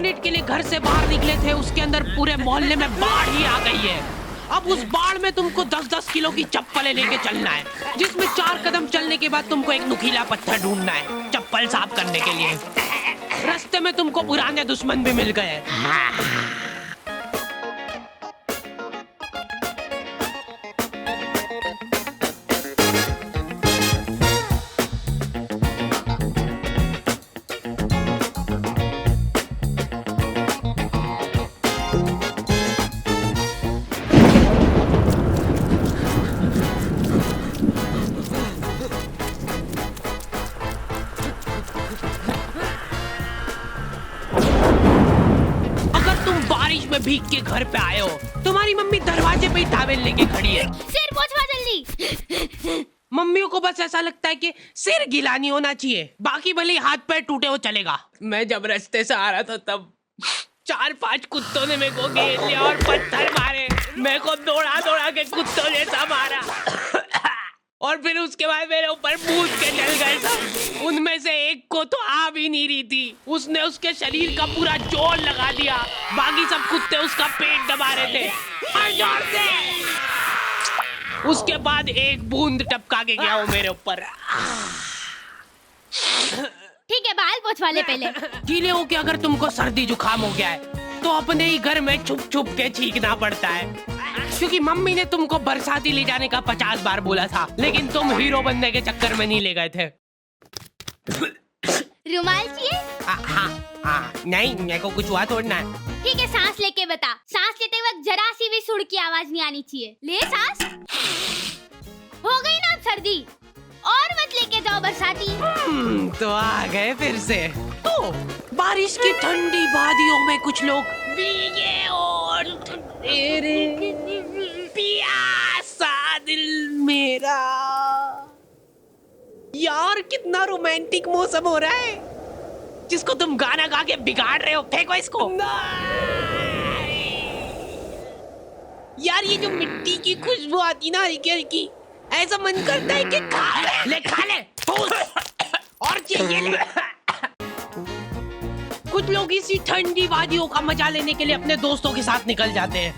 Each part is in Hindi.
मिनट के लिए घर से बाहर निकले थे, उसके अंदर पूरे मोहल्ले में बाढ़ ही आ गई है। अब उस बाढ़ में तुमको 10-10 किलो की चप्पलें लेके चलना है, जिसमें 4 कदम चलने के बाद तुमको एक नुकीला पत्थर ढूंढना है चप्पल साफ करने के लिए। रास्ते में तुमको पुराने दुश्मन भी मिल गए। में भीग के घर पे आए हो, तुम्हारी मम्मी दरवाजे पे ही टॉवेल लेके खड़ी है। सिर पोंछवा जल्दी। मम्मियों को बस ऐसा लगता है कि सिर गीला नहीं होना चाहिए, बाकी भले हाथ पैर टूटे हो चलेगा। मैं जब रास्ते से आ रहा था तब 4-5 कुत्तों ने मेरे को घेर लिया और पत्थर मारे, मेरे को दौड़ा दौड़ा के कुत्तों जैसा मारा और फिर उसके बाद मेरे ऊपर कूद के चल गए सब। उनमें से एक को तो आ भी नहीं रही थी, उसने उसके शरीर का पूरा जोर लगा दिया, बाकी सब कुत्ते उसका पेट दबा रहे थे और जोर से। उसके बाद एक बूंद टपका के गया वो मेरे ऊपर। ठीक है, बाल पोंछवा ले पहले। गीले हो के अगर तुमको सर्दी जुकाम हो गया है तो अपने ही घर में छुप छुप के छींकना पड़ता है, क्योंकि मम्मी ने तुमको बरसाती ले जाने का 50 बार बोला था, लेकिन तुम हीरो बनने के चक्कर में नहीं ले गए थे। रुमाल चाहिए? हाँ, नहीं मेरे को कुछ हुआ तोड़ना है। ठीक है, सांस लेके बता। सांस लेते वक्त जरा सी भी सुर की आवाज नहीं आनी चाहिए। ले सांस। हो गई ना अब सर्दी, और मत लेके जाओ बरसाती। तो आ गए फिर से। तो बारिश की ठंडी वादियों में कुछ लोग भीगे और तेरे प्यासा दिल मेरा। यार कितना रोमांटिक मौसम हो रहा है, जिसको तुम गाना गा के बिगाड़ रहे हो। फेंको इसको। यार ये जो मिट्टी की खुशबू आती ना हल्की हल्की, ऐसा मन करता है कि खा ले और चाहिए ले। कुछ लोग इसी ठंडी वादियों का मजा लेने के लिए अपने दोस्तों के साथ निकल जाते हैं।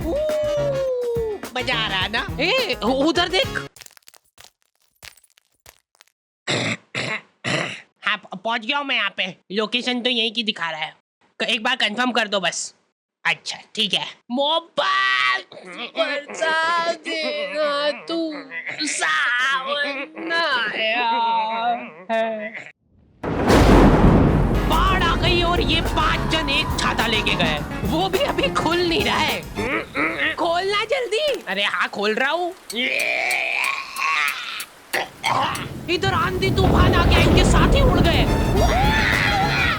मजा आ रहा है ना? ए, उधर देख। हाँ, पहुंच गया हूँ मैं यहाँ पे। लोकेशन तो यहीं की दिखा रहा है, एक बार कंफर्म कर दो बस। अच्छा ठीक है। मोबाइल बरसा देना तू सावन आया है। बाढ़ आ गई और ये 5 जन एक छाता लेके गए, वो भी अभी खुल नहीं रहा है। खोलना जल्दी। अरे हाँ खोल रहा हूँ। इधर आंधी तूफान आ गया, इनके साथ ही उड़ गए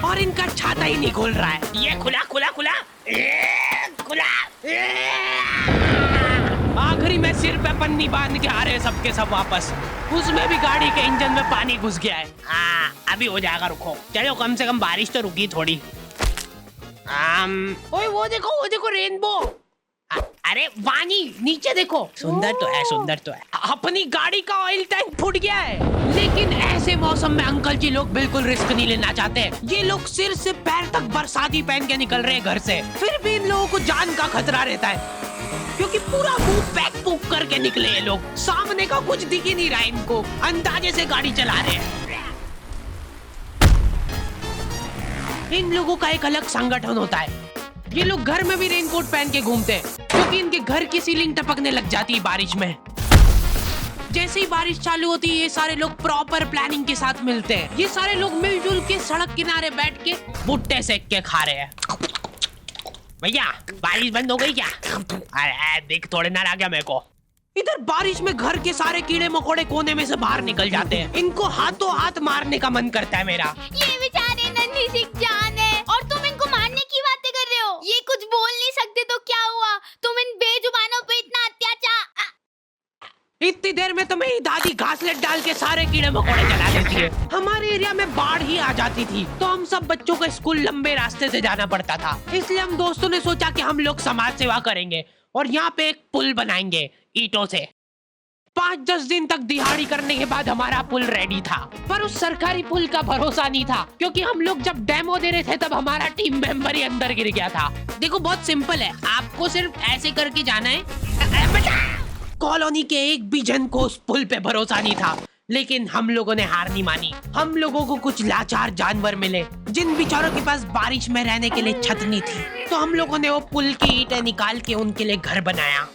और इनका छाता ही नहीं खुल रहा है। ये खुला खुला खुला खुला। आखिरी में सिर पे पन्नी बांध के आ रहे सबके सब वापस। उसमें भी गाड़ी के इंजन में पानी घुस गया है। हाँ अभी हो जाएगा, रुको। चलो कम से कम बारिश तो रुकी थोड़ी। ओए वो देखो रेनबो। अरे वानी नीचे देखो। सुंदर तो है, सुंदर तो है। अपनी गाड़ी का ऑयल टैंक फूट गया है, लेकिन ऐसे मौसम में अंकल जी लोग बिल्कुल रिस्क नहीं लेना चाहते। ये लोग सिर से पैर तक बरसाती पहन के निकल रहे हैं घर से, फिर भी इन लोगों को जान का खतरा रहता है, क्योंकि पूरा मुंह पैक पुक करके निकले ये लोग। सामने का कुछ दिख ही नहीं रहा इनको, अंदाजे से गाड़ी चला रहे हैं। इन लोगों का एक अलग संगठन होता है। ये लोग घर में भी रेनकोट पहन के घूमते हैं, क्योंकि इनके घर की सीलिंग टपकने लग जाती है बारिश में। जैसे ही बारिश चालू होती है, ये सारे लोग प्रॉपर प्लानिंग के साथ मिलते हैं। ये सारे लोग मिलजुल के सड़क किनारे बैठ के भुट्टे सेक के खा रहे हैं। भैया बारिश बंद हो गई क्या? अरे देख थोड़े ना आ गया मेरे को। इधर बारिश में घर के सारे कीड़े मकोड़े कोने में से बाहर निकल जाते हैं। इनको हाथों हाथ मारने का मन करता है मेरा। ये बेचारे नन्ही सी जान है और तुम इनको मारने की बातें कर रहे हो। ये कुछ बोल नहीं सकते तो क्या हुआ? तुम इन बेजुबानों पे इतना अत्याचार। इतनी देर में तो मेरी दादी घासलेट डाल के सारे कीड़े मकोड़े जला देती है। हमारे एरिया में बाढ़ ही आ जाती थी, तो हम सब बच्चों को स्कूल लंबे रास्ते से जाना पड़ता था। इसलिए हम दोस्तों ने सोचा कि हम लोग समाज सेवा करेंगे और यहाँ पे एक पुल बनाएंगे ईंटों से। 5-10 दिन तक दिहाड़ी करने के बाद हमारा पुल रेडी था, पर उस सरकारी पुल का भरोसा नहीं था, क्योंकि हम लोग जब डेमो दे रहे थे तब हमारा टीम मेंबर ही अंदर गिर गया था। देखो बहुत सिंपल है, आपको सिर्फ ऐसे करके जाना है। कॉलोनी के एक भी जन को उस पुल पे भरोसा नहीं था, लेकिन हम लोगों ने हार नहीं मानी। हम लोगों को कुछ लाचार जानवर मिले जिन बेचारों के पास बारिश में रहने के लिए छत नहीं थी, तो हम लोगों ने वो पुल की ईंटें निकाल के उनके लिए घर बनाया।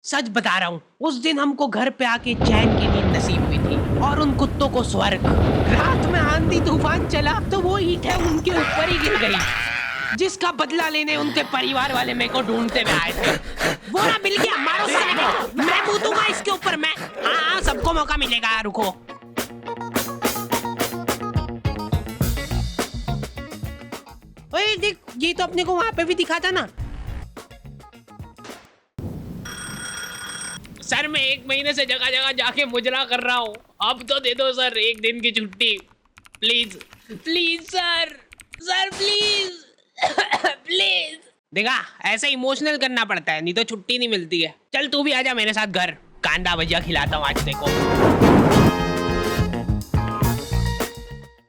सच बता रहा हूँ, उस दिन हमको घर पे आके चैन की नींद नसीब हुई थी और उन कुत्तों को स्वर्ग। रात में आंधी तूफान चला तो वो ईंटें उनके ऊपर ही गिर गई, जिसका बदला लेने उनके परिवार वाले मेरे को ढूंढते हुए आए थे। वो ना मिल गया, मारो साले को, मैं कूदूंगा इसके ऊपर मैं। हाँ सबको मौका मिलेगा, रुको। ओए देख, ये तो अपने को वहां पे भी दिखा था ना। सर मैं 1 महीने से जगह जगह जाके मुजरा कर रहा हूँ, अब तो दे दो सर 1 दिन की छुट्टी please please sir, sir please please. देखा, ऐसे इमोशनल करना पड़ता है, नहीं तो छुट्टी नहीं मिलती है। चल तू भी आजा मेरे साथ घर, कांदा भजिया खिलाता हूँ आज देखो।